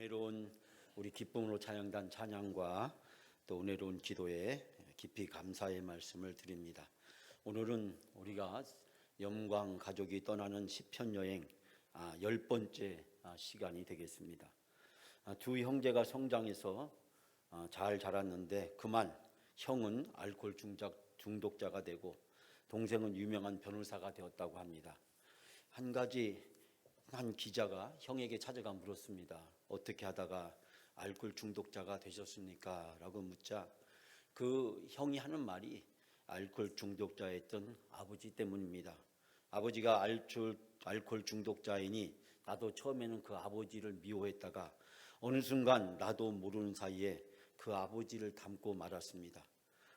은혜로운 우리 기쁨으로 찬양단 찬양과 또 은혜로운 기도에 깊이 감사의 말씀을 드립니다. 오늘은 우리가 영광 가족이 떠나는 시편 여행 10번째 시간이 되겠습니다. 두 형제가 성장해서 잘 자랐는데 그만 형은 알코올 중독자가 되고 동생은 유명한 변호사가 되었다고 합니다. 한 기자가 형에게 찾아가 물었습니다. 어떻게 하다가 알코올 중독자가 되셨습니까? 라고 묻자 그 형이 하는 말이 알코올 중독자였던 아버지 때문입니다. 아버지가 알코올 중독자이니 나도 처음에는 그 아버지를 미워했다가 어느 순간 나도 모르는 사이에 그 아버지를 닮고 말았습니다.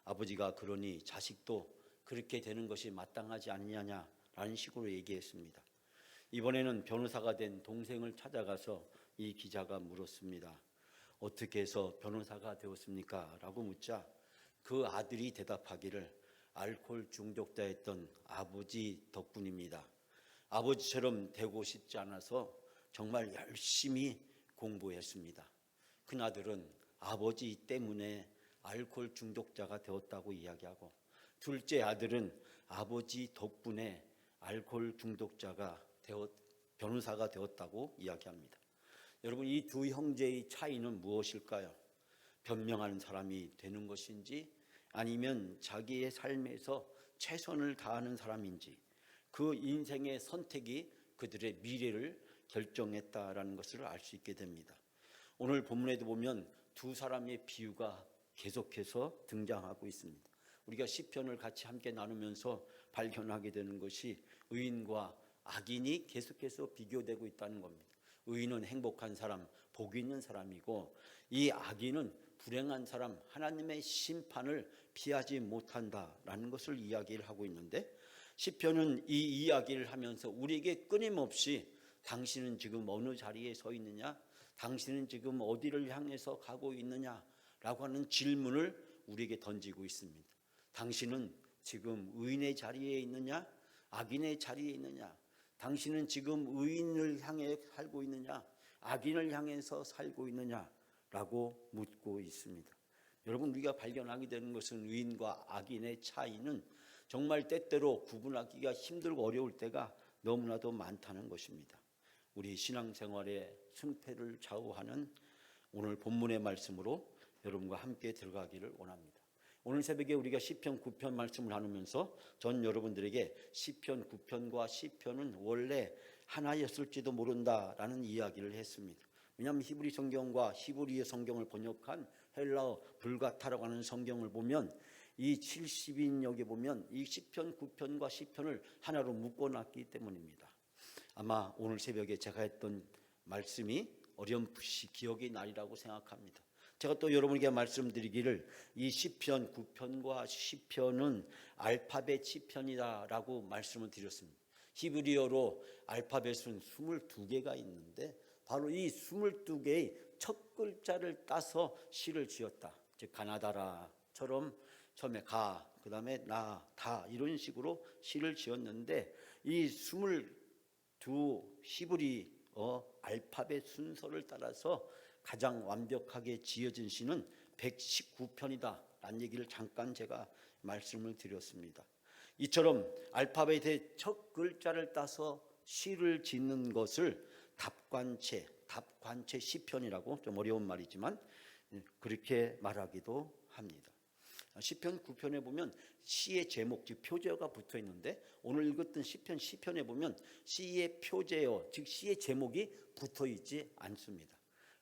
아버지가 그러니 자식도 그렇게 되는 것이 마땅하지 않느냐라는 식으로 얘기했습니다. 이번에는 변호사가 된 동생을 찾아가서 이 기자가 물었습니다. 어떻게 해서 변호사가 되었습니까? 라고 묻자 그 아들이 대답하기를 알코올 중독자였던 아버지 덕분입니다. 아버지처럼 되고 싶지 않아서 정말 열심히 공부했습니다. 큰아들은 아버지 때문에 알코올 중독자가 되었다고 이야기하고 둘째 아들은 아버지 덕분에 알코올 중독자가 변호사가 되었다고 이야기합니다. 여러분, 이 두 형제의 차이는 무엇일까요? 변명하는 사람이 되는 것인지 아니면 자기의 삶에서 최선을 다하는 사람인지 그 인생의 선택이 그들의 미래를 결정했다라는 것을 알 수 있게 됩니다. 오늘 본문에도 보면 두 사람의 비유가 계속해서 등장하고 있습니다. 우리가 시편을 같이 함께 나누면서 발견하게 되는 것이 의인과 악인이 계속해서 비교되고 있다는 겁니다. 의인은 행복한 사람, 복이 있는 사람이고 이 악인은 불행한 사람, 하나님의 심판을 피하지 못한다라는 것을 이야기를 하고 있는데 시편은 이 이야기를 하면서 우리에게 끊임없이 당신은 지금 어느 자리에 서 있느냐? 당신은 지금 어디를 향해서 가고 있느냐라고 하는 질문을 우리에게 던지고 있습니다. 당신은 지금 의인의 자리에 있느냐? 악인의 자리에 있느냐? 당신은 지금 의인을 향해 살고 있느냐? 악인을 향해서 살고 있느냐라고 묻고 있습니다. 여러분, 우리가 발견하게 되는 것은 의인과 악인의 차이는 정말 때때로 구분하기가 힘들고 어려울 때가 너무나도 많다는 것입니다. 우리 신앙생활의 승패를 좌우하는 오늘 본문의 말씀으로 여러분과 함께 들어가기를 원합니다. 오늘 새벽에 우리가 시편 9편 말씀을 나누면서 전 여러분들에게 시편 9편과 시편은 원래 하나였을지도 모른다라는 이야기를 했습니다. 왜냐하면 히브리 성경과 히브리어 성경을 번역한 헬라어 불가타라고 하는 성경을 보면 이 70인역에 보면 이 시편 9편과 시편을 하나로 묶어놨기 때문입니다. 아마 오늘 새벽에 제가 했던 말씀이 어렴풋이 기억이 나리라고 생각합니다. 제가 또 여러분에게 말씀드리기를 이 시편 9편과 시편은 알파벳 시편이다라고 말씀을 드렸습니다. 히브리어로 알파벳은 22개가 있는데 바로 이 22개의 첫 글자를 따서 시를 지었다. 즉 가나다라처럼 처음에 가, 그 다음에 나, 다 이런 식으로 시를 지었는데 이 22 히브리어 알파벳 순서를 따라서 가장 완벽하게 지어진 시는 119편이다 라는 얘기를 잠깐 제가 말씀을 드렸습니다. 이처럼 알파벳의 첫 글자를 따서 시를 짓는 것을 답관체 시편이라고 좀 어려운 말이지만 그렇게 말하기도 합니다. 시편 9편에 보면 시의 제목, 즉 표제어가 붙어 있는데 오늘 읽었던 시편에 보면 시의 표제어, 즉 시의 제목이 붙어 있지 않습니다.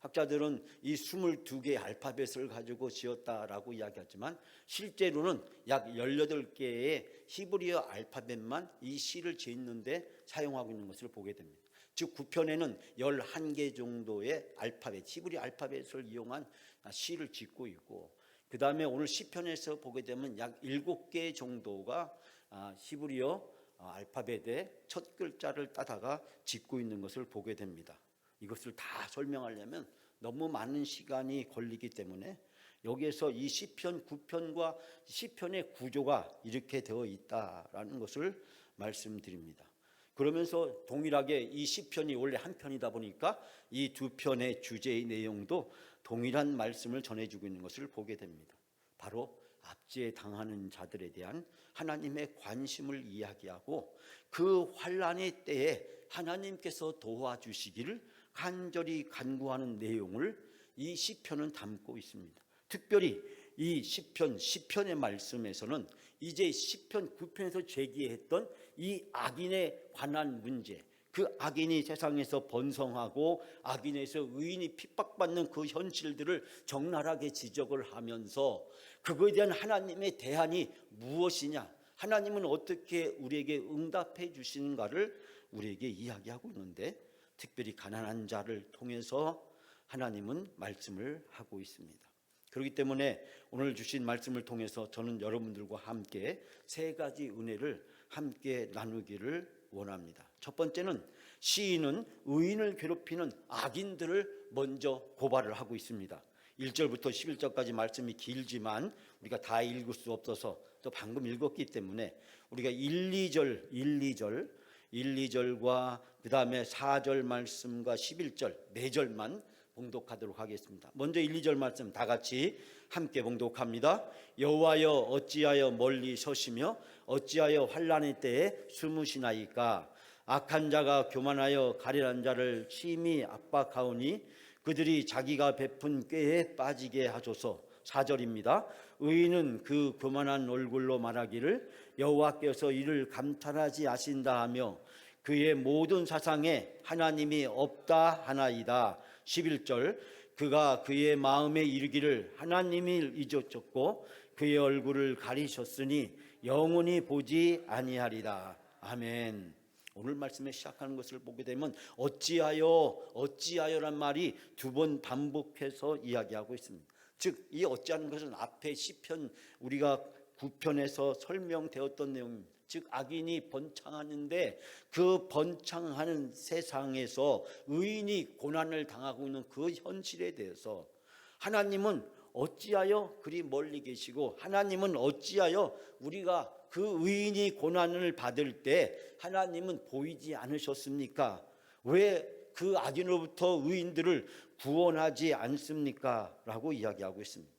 학자들은 이 22개의 알파벳을 가지고 지었다라고 이야기하지만 실제로는 약 18개의 히브리어 알파벳만 이 시를 짓는데 사용하고 있는 것을 보게 됩니다. 즉 9편에는 11개 정도의 알파벳, 히브리 알파벳을 이용한 시를 짓고 있고 그 다음에 오늘 시편에서 보게 되면 약 7개 정도가 히브리어 알파벳의 첫 글자를 따다가 짓고 있는 것을 보게 됩니다. 이것을 다 설명하려면 너무 많은 시간이 걸리기 때문에 여기에서 이 시편 9편과 시편의 구조가 이렇게 되어 있다라는 것을 말씀드립니다. 그러면서 동일하게 이 시편이 원래 한 편이다 보니까 이 두 편의 주제의 내용도 동일한 말씀을 전해주고 있는 것을 보게 됩니다. 바로 압제에 당하는 자들에 대한 하나님의 관심을 이야기하고 그 환난의 때에 하나님께서 도와주시기를 간절히 간구하는 내용을 이 시편은 담고 있습니다. 특별히 이 시편의 말씀에서는 이제 시편 9편에서 제기했던 이 악인에 관한 문제, 그 악인이 세상에서 번성하고 악인에서 의인이 핍박받는 그 현실들을 적나라하게 지적을 하면서 그거에 대한 하나님의 대안이 무엇이냐, 하나님은 어떻게 우리에게 응답해 주시는가를 우리에게 이야기하고 있는데, 특별히 가난한 자를 통해서 하나님은 말씀을 하고 있습니다. 그렇기 때문에 오늘 주신 말씀을 통해서 저는 여러분들과 함께 세 가지 은혜를 함께 나누기를 원합니다. 첫 번째는 시인은 의인을 괴롭히는 악인들을 먼저 고발을 하고 있습니다. 1절부터 11절까지 말씀이 길지만 우리가 다 읽을 수 없어서 또 방금 읽었기 때문에 우리가 1, 2절과 그 다음에 4절 말씀과 11절 4절만 봉독하도록 하겠습니다. 먼저 1, 2절 말씀 다 같이 함께 봉독합니다. 여호와여 어찌하여 멀리 서시며 어찌하여 환난의 때에 숨으시나이까. 악한 자가 교만하여 가련한 자를 심히 압박하오니 그들이 자기가 베푼 꾀에 빠지게 하소서. 4절입니다. 의인은 그 교만한 얼굴로 말하기를 여호와께서 이를 감탄하지 아신다 하며 그의 모든 사상에 하나님이 없다 하나이다. 11절 그가 그의 마음에 이르기를 하나님이 잊으셨고 그의 얼굴을 가리셨으니 영원히 보지 아니하리라. 아멘. 오늘 말씀에 시작하는 것을 보게 되면 어찌하여란 말이 두 번 반복해서 이야기하고 있습니다. 즉 이 어찌하는 것은 앞에 시편 우리가 9편에서 설명되었던 내용입니다. 즉 악인이 번창하는데 그 번창하는 세상에서 의인이 고난을 당하고 있는 그 현실에 대해서 하나님은 어찌하여 그리 멀리 계시고, 하나님은 어찌하여 우리가 그 의인이 고난을 받을 때 하나님은 보이지 않으셨습니까? 왜 그 악인으로부터 의인들을 구원하지 않습니까? 라고 이야기하고 있습니다.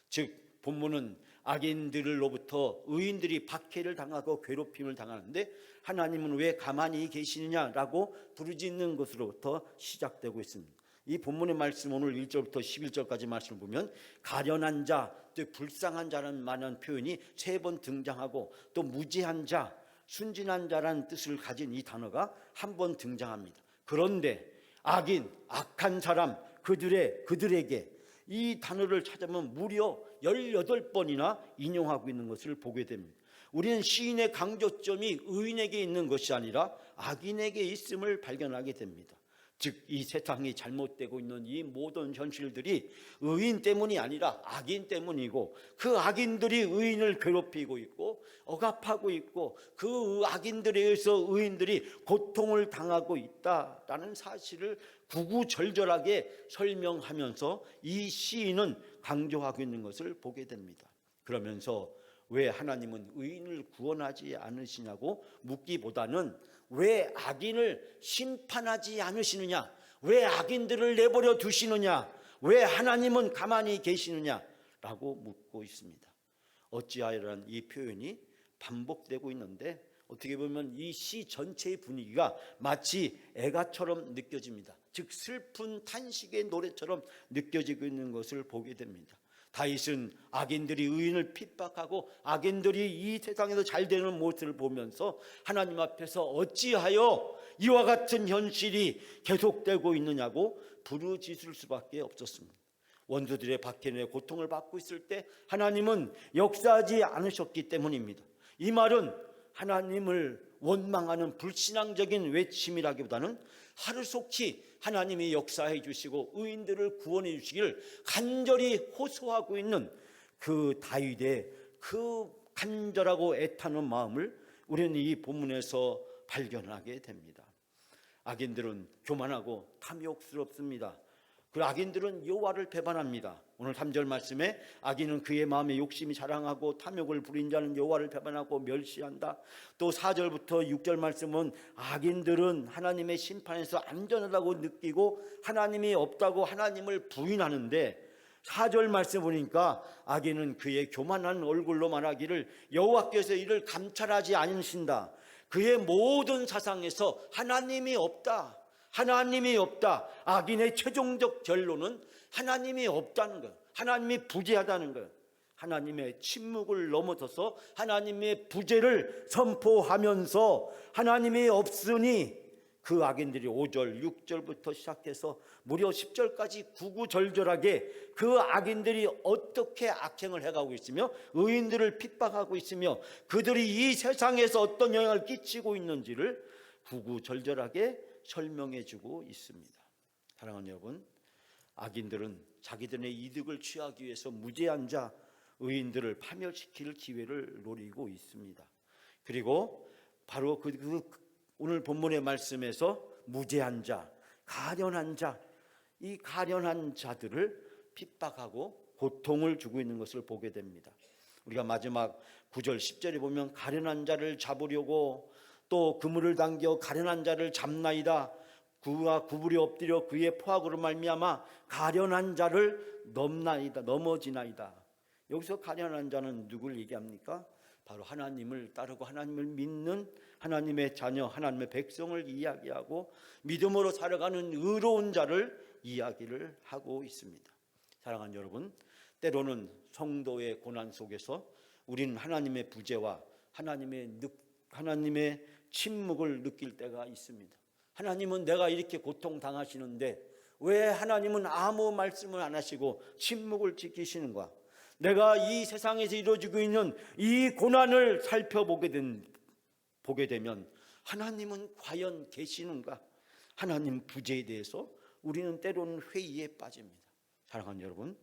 즉 본문은 악인들로부터 의인들이 박해를 당하고 괴롭힘을 당하는데 하나님은 왜 가만히 계시느냐라고 부르짖는 것으로부터 시작되고 있습니다. 이 본문의 말씀 오늘 1절부터 11절까지 말씀을 보면 가련한 자, 또 불쌍한 자라는 많은 표현이 3번 등장하고 또 무지한 자, 순진한 자라는 뜻을 가진 이 단어가 한 번 등장합니다. 그런데 악인, 악한 사람, 그들에게 이 단어를 찾아보면 무려 18번이나 인용하고 있는 것을 보게 됩니다. 우리는 시인의 강조점이 의인에게 있는 것이 아니라 악인에게 있음을 발견하게 됩니다. 즉 이 세상이 잘못되고 있는 이 모든 현실들이 의인 때문이 아니라 악인 때문이고, 그 악인들이 의인을 괴롭히고 있고 억압하고 있고 그 악인들에 의해서 의인들이 고통을 당하고 있다라는 사실을 구구절절하게 설명하면서 이 시인은 강조하고 있는 것을 보게 됩니다. 그러면서 왜 하나님은 의인을 구원하지 않으시냐고 묻기보다는 왜 악인을 심판하지 않으시느냐, 왜 악인들을 내버려 두시느냐, 왜 하나님은 가만히 계시느냐라고 묻고 있습니다. 어찌하여라는 이 표현이 반복되고 있는데 어떻게 보면 이 시 전체의 분위기가 마치 애가처럼 느껴집니다. 즉 슬픈 탄식의 노래처럼 느껴지고 있는 것을 보게 됩니다. 다윗은 악인들이 의인을 핍박하고 악인들이 이 세상에서 잘 되는 모습을 보면서 하나님 앞에서 어찌하여 이와 같은 현실이 계속되고 있느냐고 부르짖을 수밖에 없었습니다. 원수들의 박해에 고통을 받고 있을 때 하나님은 역사하지 않으셨기 때문입니다. 이 말은 하나님을 원망하는 불신앙적인 외침이라기보다는 하루속히 하나님이 역사해 주시고 의인들을 구원해 주시기를 간절히 호소하고 있는 그 다윗의 그 간절하고 애타는 마음을 우리는 이 본문에서 발견하게 됩니다. 악인들은 교만하고 탐욕스럽습니다. 그 악인들은 여호와를 배반합니다. 오늘 3절 말씀에 악인은 그의 마음에 욕심이 자랑하고 탐욕을 부린 자는 여호와를 배반하고 멸시한다. 또 4절부터 6절 말씀은 악인들은 하나님의 심판에서 안전하다고 느끼고 하나님이 없다고 하나님을 부인하는데, 4절 말씀 보니까 악인은 그의 교만한 얼굴로 말하기를 여호와께서 이를 감찰하지 않으신다. 그의 모든 사상에서 하나님이 없다. 하나님이 없다. 악인의 최종적 결론은 하나님이 없다는 것, 하나님이 부재하다는 것, 하나님의 침묵을 넘어서서 하나님의 부재를 선포하면서 하나님이 없으니 그 악인들이 5절, 6절부터 시작해서 무려 10절까지 구구절절하게 그 악인들이 어떻게 악행을 해가고 있으며 의인들을 핍박하고 있으며 그들이 이 세상에서 어떤 영향을 끼치고 있는지를 구구절절하게 설명해 주고 있습니다. 사랑하는 여러분, 악인들은 자기들의 이득을 취하기 위해서 무죄한 자, 의인들을 파멸시킬 기회를 노리고 있습니다. 그리고 바로 오늘 본문의 말씀에서 무죄한 자, 가련한 자, 이 가련한 자들을 핍박하고 고통을 주고 있는 것을 보게 됩니다. 우리가 마지막 9절 10절에 보면 가련한 자를 잡으려고 또 그물을 당겨 가련한 자를 잡나이다. 그가 구부리 엎드려 그의 포악으로 말미암아 가련한 자를 넘어지나이다. 여기서 가련한 자는 누굴 얘기합니까? 바로 하나님을 따르고 하나님을 믿는 하나님의 자녀, 하나님의 백성을 이야기하고 믿음으로 살아가는 의로운 자를 이야기를 하고 있습니다. 사랑하는 여러분, 때로는 성도의 고난 속에서 우리는 하나님의 부재와 하나님의 침묵을 느낄 때가 있습니다. 하나님은 내가 이렇게 고통당하시는데 왜 하나님은 아무 말씀을 안 하시고 침묵을 지키시는가? 내가 이 세상에서 이루어지고 있는 이 고난을 살펴보게 되면 하나님은 과연 계시는가? 하나님 부재에 대해서 우리는 때로는 회의에 빠집니다. 사랑하는 여러분,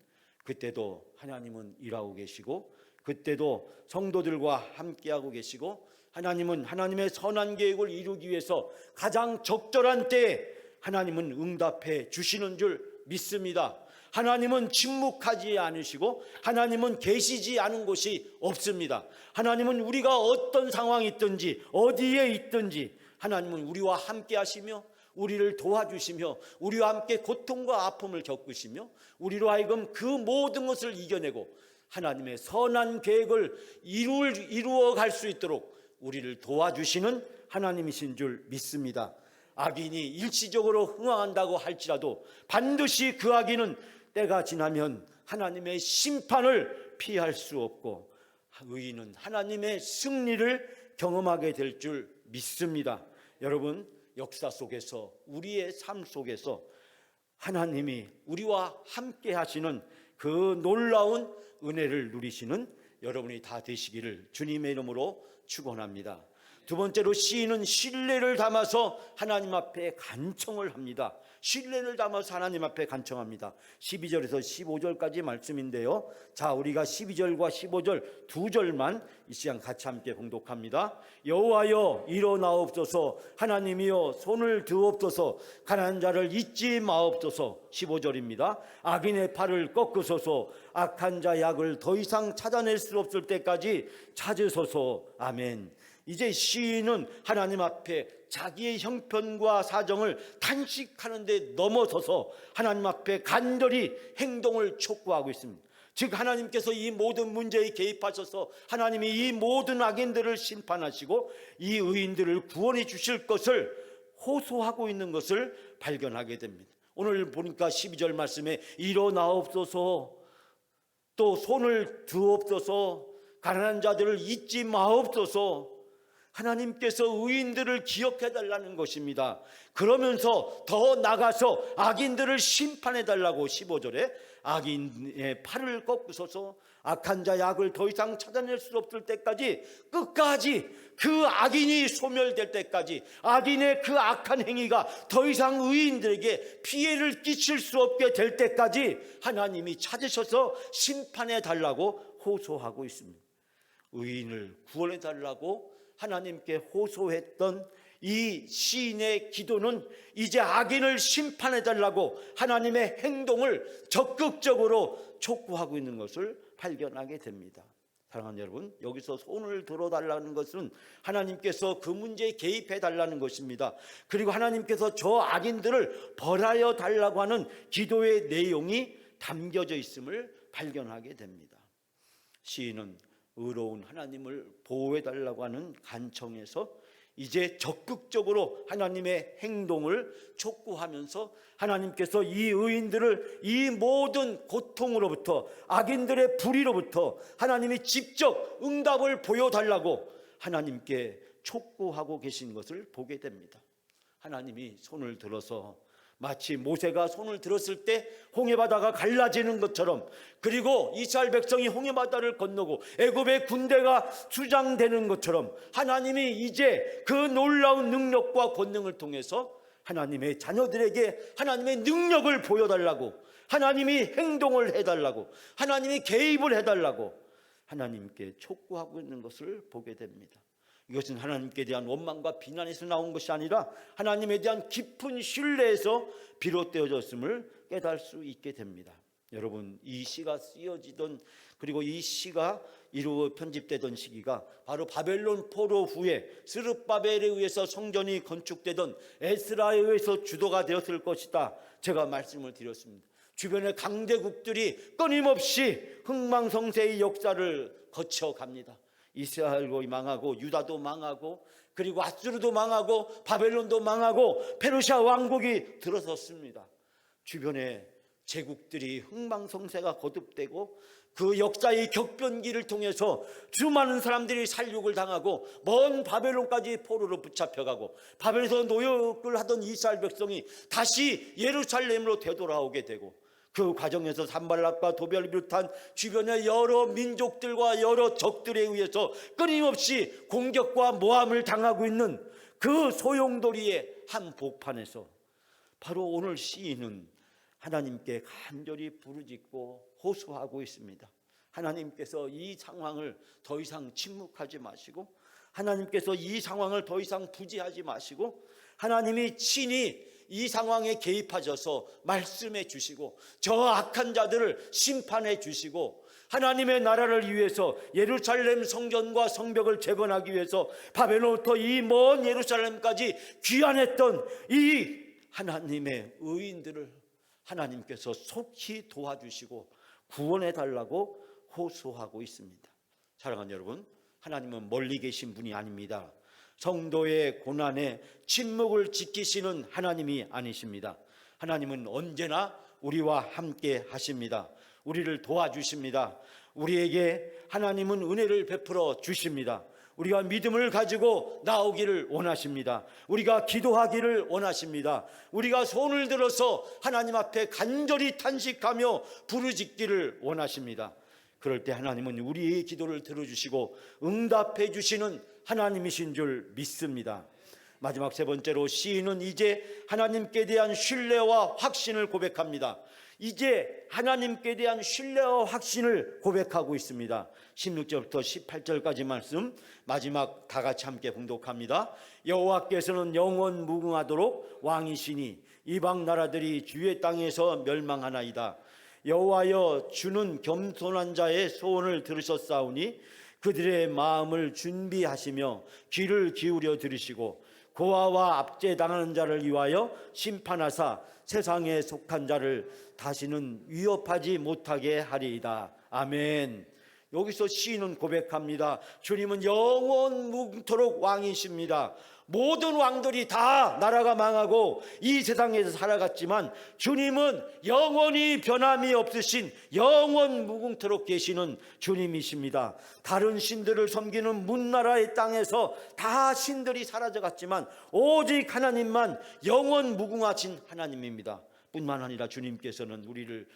그때도 하나님은 일하고 계시고 그때도 성도들과 함께하고 계시고 하나님은 하나님의 선한 계획을 이루기 위해서 가장 적절한 때에 하나님은 응답해 주시는 줄 믿습니다. 하나님은 침묵하지 않으시고 하나님은 계시지 않은 곳이 없습니다. 하나님은 우리가 어떤 상황이 있든지 어디에 있든지 하나님은 우리와 함께 하시며 우리를 도와주시며 우리와 함께 고통과 아픔을 겪으시며 우리로 하여금 그 모든 것을 이겨내고 하나님의 선한 계획을 이루어 갈 수 있도록 우리를 도와주시는 하나님이신 줄 믿습니다. 악인이 일시적으로 흥황한다고 할지라도 반드시 그 악인은 때가 지나면 하나님의 심판을 피할 수 없고 의인은 하나님의 승리를 경험하게 될 줄 믿습니다. 여러분, 역사 속에서 우리의 삶 속에서 하나님이 우리와 함께 하시는 그 놀라운 은혜를 누리시는 여러분이 다 되시기를 주님의 이름으로 축원합니다. 두 번째로 시인은 신뢰를 담아서 하나님 앞에 간청을 합니다. 신뢰를 담아서 하나님 앞에 간청합니다. 12절에서 15절까지 말씀인데요. 자, 우리가 12절과 15절 두 절만 이 시간 같이 함께 봉독합니다. 여호와여 일어나옵소서, 하나님이여 손을 드옵소서, 가난한 자를 잊지 마옵소서. 15절입니다. 악인의 팔을 꺾으소서, 악한 자 약을 더 이상 찾아낼 수 없을 때까지 찾으소서. 아멘. 이제 시인은 하나님 앞에 자기의 형편과 사정을 탄식하는 데 넘어서서 하나님 앞에 간절히 행동을 촉구하고 있습니다. 즉 하나님께서 이 모든 문제에 개입하셔서 하나님이 이 모든 악인들을 심판하시고 이 의인들을 구원해 주실 것을 호소하고 있는 것을 발견하게 됩니다. 오늘 보니까 12절 말씀에 일어나옵소서, 또 손을 드옵소서, 가난한 자들을 잊지 마옵소서. 하나님께서 의인들을 기억해 달라는 것입니다. 그러면서 더 나가서 악인들을 심판해 달라고 15절에 악인의 팔을 꺾으소서, 악한 자 약을 더 이상 찾아낼 수 없을 때까지, 끝까지 그 악인이 소멸될 때까지, 악인의 그 악한 행위가 더 이상 의인들에게 피해를 끼칠 수 없게 될 때까지 하나님이 찾으셔서 심판해 달라고 호소하고 있습니다. 의인을 구원해 달라고 하나님께 호소했던 이 시인의 기도는 이제 악인을 심판해달라고 하나님의 행동을 적극적으로 촉구하고 있는 것을 발견하게 됩니다. 사랑하는 여러분, 여기서 손을 들어달라는 것은 하나님께서 그 문제에 개입해 달라는 것입니다. 그리고 하나님께서 저 악인들을 벌하여 달라고 하는 기도의 내용이 담겨져 있음을 발견하게 됩니다. 시인은 의로운 하나님을 보호해 달라고 하는 간청에서 이제 적극적으로 하나님의 행동을 촉구하면서 하나님께서 이 의인들을 이 모든 고통으로부터, 악인들의 불의로부터 하나님이 직접 응답을 보여달라고 하나님께 촉구하고 계신 것을 보게 됩니다. 하나님이 손을 들어서 마치 모세가 손을 들었을 때 홍해바다가 갈라지는 것처럼, 그리고 이스라엘 백성이 홍해바다를 건너고 애굽의 군대가 수장되는 것처럼 하나님이 이제 그 놀라운 능력과 권능을 통해서 하나님의 자녀들에게 하나님의 능력을 보여달라고, 하나님이 행동을 해달라고, 하나님이 개입을 해달라고 하나님께 촉구하고 있는 것을 보게 됩니다. 이것은 하나님께 대한 원망과 비난에서 나온 것이 아니라 하나님에 대한 깊은 신뢰에서 비롯되어졌음을 깨달을 수 있게 됩니다. 여러분, 이 시가 쓰여지던, 그리고 이 시가 이루어 편집되던 시기가 바로 바벨론 포로 후에 스룹바벨에 의해서 성전이 건축되던 에스라에 의해서 주도가 되었을 것이다, 제가 말씀을 드렸습니다. 주변의 강대국들이 끊임없이 흥망성쇠의 역사를 거쳐갑니다. 이스라엘도 망하고 유다도 망하고, 그리고 아수르도 망하고 바벨론도 망하고 페르시아 왕국이 들어섰습니다. 주변의 제국들이 흥망성쇠가 거듭되고 그 역사의 격변기를 통해서 수많은 사람들이 살육을 당하고 먼 바벨론까지 포로로 붙잡혀가고, 바벨론에서 노역을 하던 이스라엘 백성이 다시 예루살렘으로 되돌아오게 되고, 그 과정에서 산발락과 도비를 비롯한 주변의 여러 민족들과 여러 적들에 의해서 끊임없이 공격과 모함을 당하고 있는 그 소용돌이의 한복판에서 바로 오늘 시인은 하나님께 간절히 부르짖고 호소하고 있습니다. 하나님께서 이 상황을 더 이상 침묵하지 마시고, 하나님께서 이 상황을 더 이상 부지하지 마시고, 하나님이 친히 이 상황에 개입하셔서 말씀해 주시고 저 악한 자들을 심판해 주시고, 하나님의 나라를 위해서 예루살렘 성전과 성벽을 재건하기 위해서 바벨론부터 이 먼 예루살렘까지 귀환했던 이 하나님의 의인들을 하나님께서 속히 도와주시고 구원해 달라고 호소하고 있습니다. 사랑하는 여러분, 하나님은 멀리 계신 분이 아닙니다. 성도의 고난에 침묵을 지키시는 하나님이 아니십니다. 하나님은 언제나 우리와 함께 하십니다. 우리를 도와주십니다. 우리에게 하나님은 은혜를 베풀어 주십니다. 우리가 믿음을 가지고 나오기를 원하십니다. 우리가 기도하기를 원하십니다. 우리가 손을 들어서 하나님 앞에 간절히 탄식하며 부르짖기를 원하십니다. 그럴 때 하나님은 우리의 기도를 들어주시고 응답해 주시는 하나님이신 줄 믿습니다. 마지막 세 번째로 시인은 이제 하나님께 대한 신뢰와 확신을 고백합니다. 이제 하나님께 대한 신뢰와 확신을 고백하고 있습니다. 16절부터 18절까지 말씀 마지막 다 같이 함께 봉독합니다. 여호와께서는 영원 무궁하도록 왕이시니 이방 나라들이 주의 땅에서 멸망하나이다. 여호와여, 주는 겸손한 자의 소원을 들으셨사오니 그들의 마음을 준비하시며 귀를 기울여 들으시고 고아와 압제당하는 자를 위하여 심판하사 세상에 속한 자를 다시는 위협하지 못하게 하리이다. 아멘. 여기서 시인은 고백합니다. 주님은 영원 무궁토록 왕이십니다. 모든 왕들이 다 나라가 망하고 이 세상에서 살아갔지만 주님은 영원히 변함이 없으신 영원 무궁토록 계시는 주님이십니다. 다른 신들을 섬기는 문나라의 땅에서 다 신들이 사라져갔지만 오직 하나님만 영원 무궁하신 하나님입니다. 뿐만 아니라 주님께서는 우리를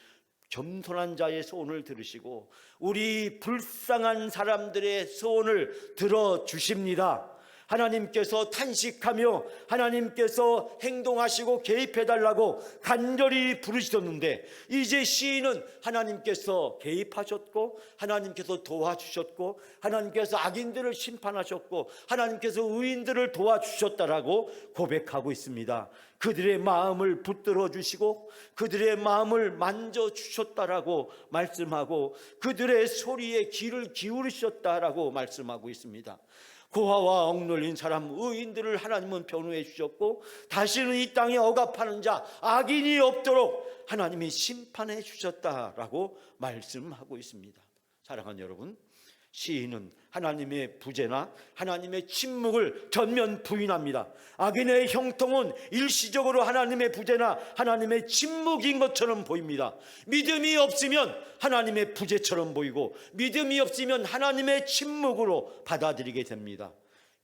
겸손한 자의 소원을 들으시고 우리 불쌍한 사람들의 소원을 들어주십니다. 하나님께서 탄식하며 하나님께서 행동하시고 개입해달라고 간절히 부르셨는데, 이제 시인은 하나님께서 개입하셨고 하나님께서 도와주셨고 하나님께서 악인들을 심판하셨고 하나님께서 의인들을 도와주셨다라고 고백하고 있습니다. 그들의 마음을 붙들어 주시고 그들의 마음을 만져주셨다라고 말씀하고 그들의 소리에 귀를 기울이셨다라고 말씀하고 있습니다. 고아와 억눌린 사람, 의인들을 하나님은 변호해 주셨고 다시는 이 땅에 억압하는 자, 악인이 없도록 하나님이 심판해 주셨다라고 말씀하고 있습니다. 사랑하는 여러분, 시인은 하나님의 부재나 하나님의 침묵을 전면 부인합니다. 악인의 형통은 일시적으로 하나님의 부재나 하나님의 침묵인 것처럼 보입니다. 믿음이 없으면 하나님의 부재처럼 보이고 믿음이 없으면 하나님의 침묵으로 받아들이게 됩니다.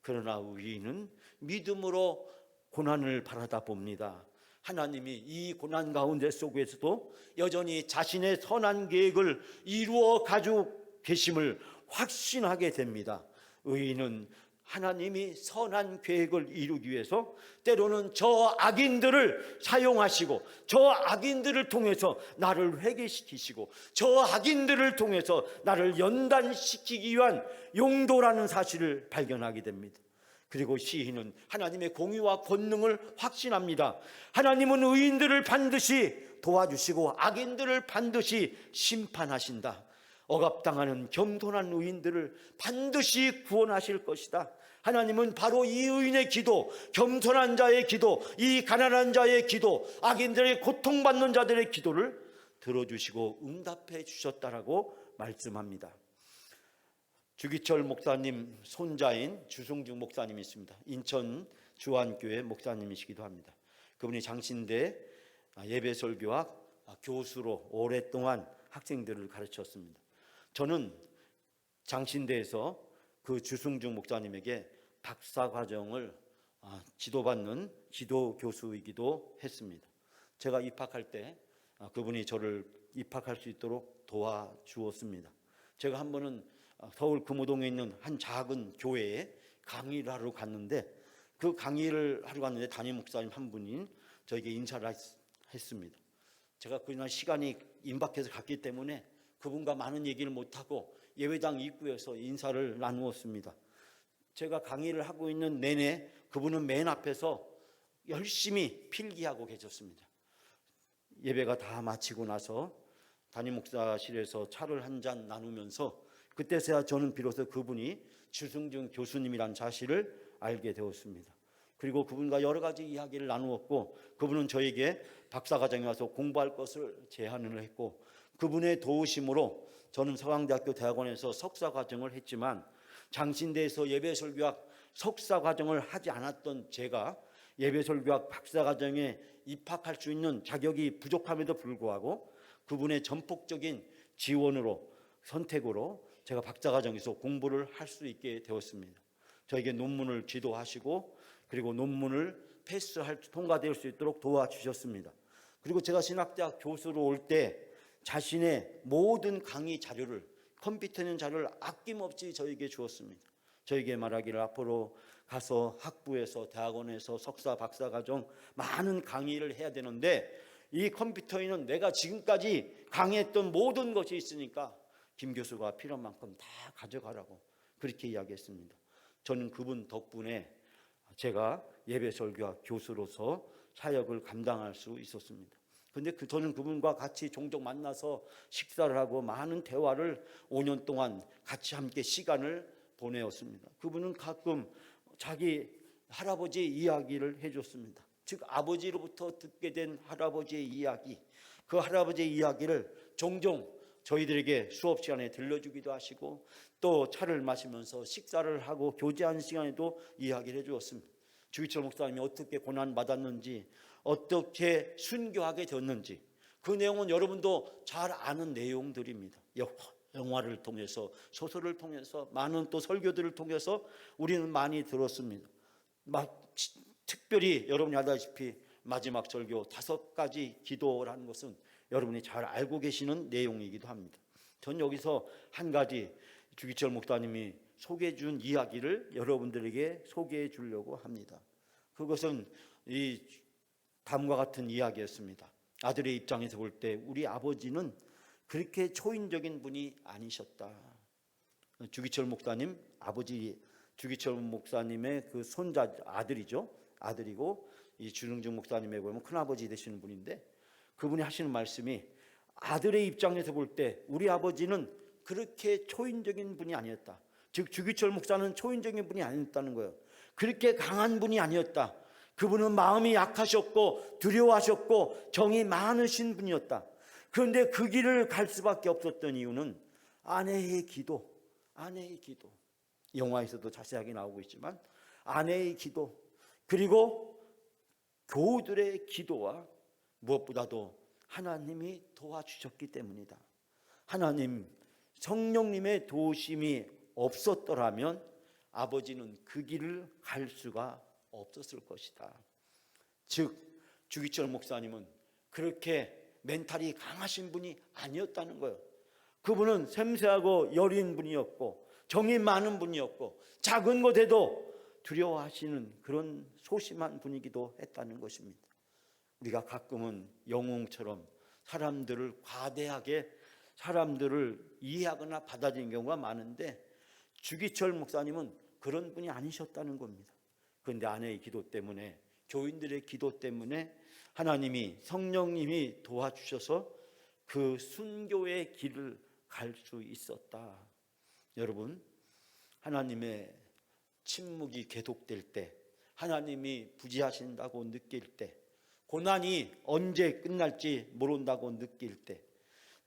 그러나 의인은 믿음으로 고난을 바라다 봅니다. 하나님이 이 고난 가운데 속에서도 여전히 자신의 선한 계획을 이루어 가지고 계심을 확신하게 됩니다. 의인은 하나님이 선한 계획을 이루기 위해서 때로는 저 악인들을 사용하시고 저 악인들을 통해서 나를 회개시키시고 저 악인들을 통해서 나를 연단시키기 위한 용도라는 사실을 발견하게 됩니다. 그리고 시인은 하나님의 공의와 권능을 확신합니다. 하나님은 의인들을 반드시 도와주시고 악인들을 반드시 심판하신다. 억압당하는 겸손한 의인들을 반드시 구원하실 것이다. 하나님은 바로 이 의인의 기도, 겸손한 자의 기도, 이 가난한 자의 기도, 악인들의 고통받는 자들의 기도를 들어주시고 응답해 주셨다라고 말씀합니다. 주기철 목사님 손자인 주승중 목사님이 있습니다. 인천 주안교회 목사님이시기도 합니다. 그분이 장신대 예배설교학 교수로 오랫동안 학생들을 가르쳤습니다. 저는 장신대에서 그 주승중 목사님에게 박사과정을 지도받는 지도교수이기도 했습니다. 제가 입학할 때 그분이 저를 입학할 수 있도록 도와주었습니다. 제가 한 번은 서울 금호동에 있는 한 작은 교회에 강의를 하러 갔는데 그 강의를 하러 갔는데 담임 목사님 한 분이 저에게 인사를 했습니다. 제가 그날 시간이 임박해서 갔기 때문에 그분과 많은 얘기를 못하고 예배당 입구에서 인사를 나누었습니다. 제가 강의를 하고 있는 내내 그분은 맨 앞에서 열심히 필기하고 계셨습니다. 예배가 다 마치고 나서 담임 목사실에서 차를 한 잔 나누면서 그때서야 저는 비로소 그분이 주승중 교수님이란 사실을 알게 되었습니다. 그리고 그분과 여러 가지 이야기를 나누었고 그분은 저에게 박사과정에 와서 공부할 것을 제안을 했고 그분의 도우심으로 저는 서강대학교 대학원에서 석사과정을 했지만 장신대에서 예배설교학 석사과정을 하지 않았던 제가 예배설교학 박사과정에 입학할 수 있는 자격이 부족함에도 불구하고 그분의 전폭적인 지원으로 선택으로 제가 박사과정에서 공부를 할 수 있게 되었습니다. 저에게 논문을 지도하시고 그리고 논문을 통과될 수 있도록 도와주셨습니다. 그리고 제가 신학대학 교수로 올 때 자신의 모든 강의 자료를 컴퓨터 있는 자료를 아낌없이 저에게 주었습니다. 저에게 말하기를 앞으로 가서 학부에서 대학원에서 석사 박사과정 많은 강의를 해야 되는데 이 컴퓨터에는 내가 지금까지 강의했던 모든 것이 있으니까 김 교수가 필요한 만큼 다 가져가라고 그렇게 이야기했습니다. 저는 그분 덕분에 제가 예배설교학 교수로서 사역을 감당할 수 있었습니다. 그런데 저는 그분과 같이 종종 만나서 식사를 하고 많은 대화를 5년 동안 같이 함께 시간을 보내었습니다. 그분은 가끔 자기 할아버지의 이야기를 해줬습니다. 즉 아버지로부터 듣게 된 할아버지의 이야기, 그 할아버지의 이야기를 종종 저희들에게 수업 시간에 들려주기도 하시고 또 차를 마시면서 식사를 하고 교제하는 시간에도 이야기를 해주었습니다. 주기철 목사님이 어떻게 고난받았는지 어떻게 순교하게 되었는지 그 내용은 여러분도 잘 아는 내용들입니다. 영화를 통해서 소설을 통해서 많은 또 설교들을 통해서 우리는 많이 들었습니다. 특별히 여러분이 알다시피 마지막 설교 5가지 기도라는 것은 여러분이 잘 알고 계시는 내용이기도 합니다. 전 여기서 한 가지 주기철 목사님이 소개해 준 이야기를 여러분들에게 소개해 주려고 합니다. 그것은 이 다음과 같은 이야기였습니다. 아들의 입장에서 볼 때 우리 아버지는 그렇게 초인적인 분이 아니셨다. 주기철 목사님, 아버지 주기철 목사님의 그 손자 아들이죠. 아들이고 이 주능중 목사님에 보면 큰아버지 되시는 분인데, 그분이 하시는 말씀이 아들의 입장에서 볼 때 우리 아버지는 그렇게 초인적인 분이 아니었다. 즉 주기철 목사는 초인적인 분이 아니었다는 거예요. 그렇게 강한 분이 아니었다. 그분은 마음이 약하셨고 두려워하셨고 정이 많으신 분이었다. 그런데 그 길을 갈 수밖에 없었던 이유는 아내의 기도. 영화에서도 자세하게 나오고 있지만 아내의 기도, 그리고 교우들의 기도와 무엇보다도 하나님이 도와주셨기 때문이다. 하나님, 성령님의 도우심이 없었더라면 아버지는 그 길을 갈 수가 없었을 것이다. 즉 주기철 목사님은 그렇게 멘탈이 강하신 분이 아니었다는 거예요. 그분은 샘세하고 여린 분이었고 정이 많은 분이었고 작은 것에도 두려워하시는 그런 소심한 분이기도 했다는 것입니다. 우리가 가끔은 영웅처럼 사람들을 과대하게 사람들을 이해하거나 받아들이는 경우가 많은데 주기철 목사님은 그런 분이 아니셨다는 겁니다. 그런데 아내의 기도 때문에, 교인들의 기도 때문에 하나님이, 성령님이 도와주셔서 그 순교의 길을 갈 수 있었다. 여러분, 하나님의 침묵이 계속될 때, 하나님이 부재하신다고 느낄 때, 고난이 언제 끝날지 모른다고 느낄 때,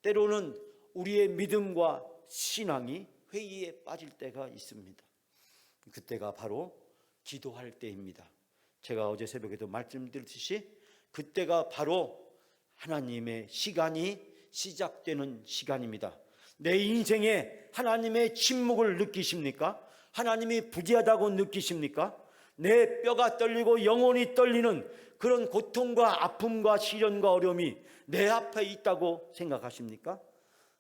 때로는 우리의 믿음과 신앙이 회의에 빠질 때가 있습니다. 그때가 바로 기도할 때입니다. 제가 어제 새벽에도 말씀드렸듯이 그때가 바로 하나님의 시간이 시작되는 시간입니다. 내 인생에 하나님의 침묵을 느끼십니까? 하나님이 부재하다고 느끼십니까? 내 뼈가 떨리고 영혼이 떨리는 그런 고통과 아픔과 시련과 어려움이 내 앞에 있다고 생각하십니까?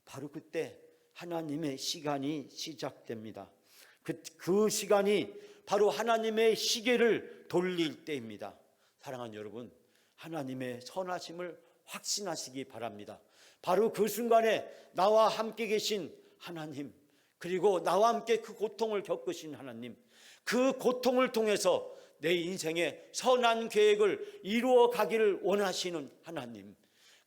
바로 그때 하나님의 시간이 시작됩니다. 그 시간이 바로 하나님의 시계를 돌릴 때입니다. 사랑하는 여러분, 하나님의 선하심을 확신하시기 바랍니다. 바로 그 순간에 나와 함께 계신 하나님, 그리고 나와 함께 그 고통을 겪으신 하나님, 그 고통을 통해서 내 인생의 선한 계획을 이루어 가기를 원하시는 하나님,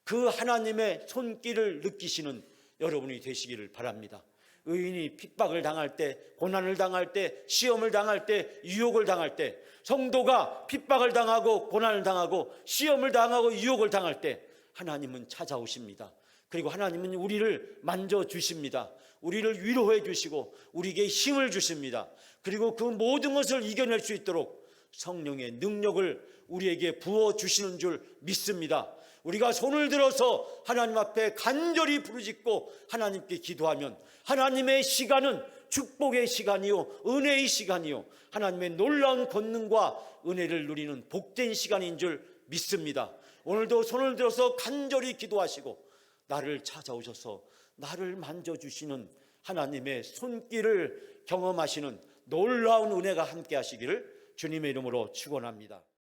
그 하나님의 손길을 느끼시는 여러분이 되시기를 바랍니다. 의인이 핍박을 당할 때, 고난을 당할 때, 시험을 당할 때, 유혹을 당할 때, 성도가 핍박을 당하고 고난을 당하고 시험을 당하고 유혹을 당할 때 하나님은 찾아오십니다. 그리고 하나님은 우리를 만져주십니다. 우리를 위로해 주시고 우리에게 힘을 주십니다. 그리고 그 모든 것을 이겨낼 수 있도록 성령의 능력을 우리에게 부어주시는 줄 믿습니다. 우리가 손을 들어서 하나님 앞에 간절히 부르짖고 하나님께 기도하면 하나님의 시간은 축복의 시간이요, 은혜의 시간이요, 하나님의 놀라운 권능과 은혜를 누리는 복된 시간인 줄 믿습니다. 오늘도 손을 들어서 간절히 기도하시고 나를 찾아오셔서 나를 만져주시는 하나님의 손길을 경험하시는 놀라운 은혜가 함께 하시기를 주님의 이름으로 축원합니다.